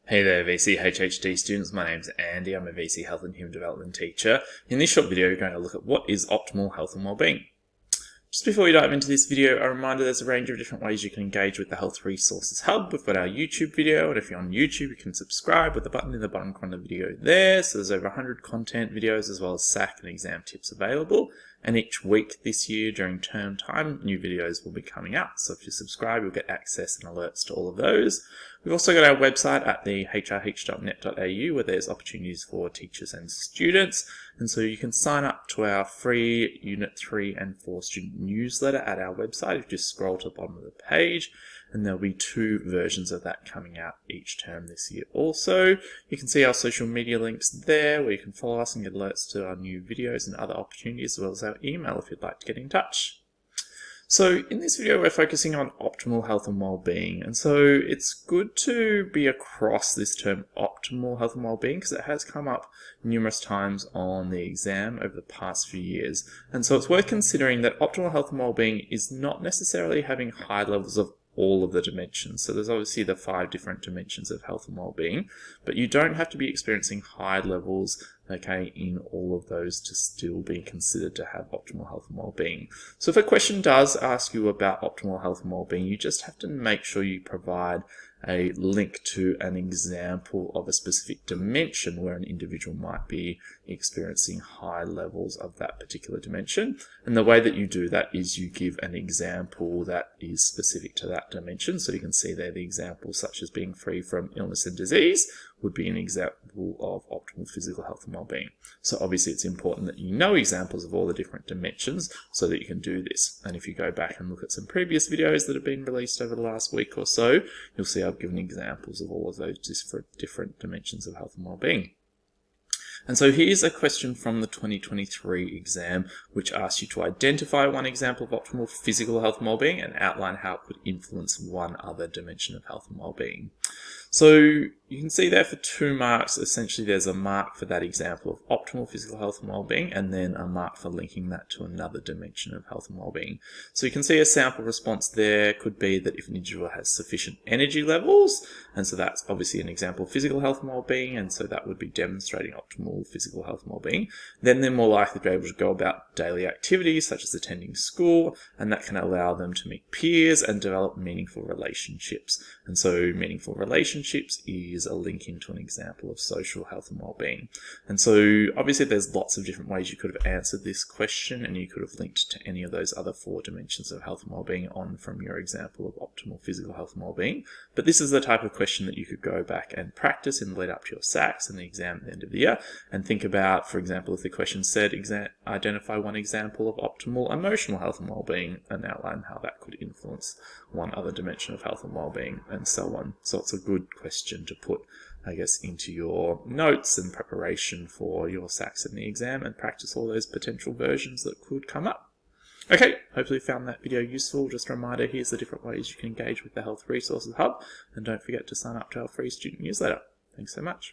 Hey there VCE HHD students, my name's Andy, I'm a VC Health and Human Development teacher. In this short video we're going to look at what is optimal health and wellbeing. Just before we dive into this video, a reminder there's a range of different ways you can engage with the Health Resources Hub. We've got our YouTube video, and if you're on YouTube you can subscribe with the button in the bottom corner of the video there. So there's over 100 content videos as well as SAC and exam tips available. And each week this year during term time, new videos will be coming out. So if you subscribe, you'll get access and alerts to all of those. We've also got our website at the hrh.net.au where there's opportunities for teachers and students. And so you can sign up to our free Unit 3 and 4 student newsletter at our website. If you just scroll to the bottom of the page, and there'll be 2 versions of that coming out each term this year also. You can see our social media links there where you can follow us and get alerts to our new videos and other opportunities, as well as our email if you'd like to get in touch. So in this video we're focusing on optimal health and well-being, and so it's good to be across this term optimal health and well-being because it has come up numerous times on the exam over the past few years. And so it's worth considering that optimal health and well-being is not necessarily having high levels of all of the dimensions. So there's obviously the 5 different dimensions of health and well-being, but you don't have to be experiencing high levels, okay, in all of those to still be considered to have optimal health and well-being. So if a question does ask you about optimal health and well-being, you just have to make sure you provide a link to an example of a specific dimension where an individual might be experiencing high levels of that particular dimension. And the way that you do that is you give an example that is specific to that dimension. So you can see there the examples such as being free from illness and disease would be an example of optimal physical health and well-being. So obviously it's important that you know examples of all the different dimensions so that you can do this. And if you go back and look at some previous videos that have been released over the last week or so, you'll see I've given examples of all of those different dimensions of health and well-being. And so here's a question from the 2023 exam which asks you to identify one example of optimal physical health and well-being and outline how it would influence one other dimension of health and well-being. So you can see there for 2 marks, essentially there's a mark for that example of optimal physical health and well-being and then a mark for linking that to another dimension of health and well-being. So you can see a sample response there could be that if an individual has sufficient energy levels, and so that's obviously an example of physical health and well-being, and so that would be demonstrating optimal physical health and well-being, then they're more likely to be able to go about daily activities such as attending school, and that can allow them to meet peers and develop meaningful relationships. And so meaningful relationships is a link into an example of social health and well-being. And so obviously there's lots of different ways you could have answered this question, and you could have linked to any of those other 4 dimensions of health and well-being on from your example of optimal physical health and well-being. But this is the type of question that you could go back and practice in the lead up to your SACs and the exam at the end of the year, and think about, for example, if the question said identify one example of optimal emotional health and well-being and outline how that could influence one other dimension of health and well-being, and so on. So it's a good question to put, I guess, into your notes and preparation for your SACs and the exam, and practice all those potential versions that could come up. Okay, hopefully you found that video useful. Just a reminder, here's the different ways you can engage with the Health Resources Hub, and don't forget to sign up to our free student newsletter. Thanks so much.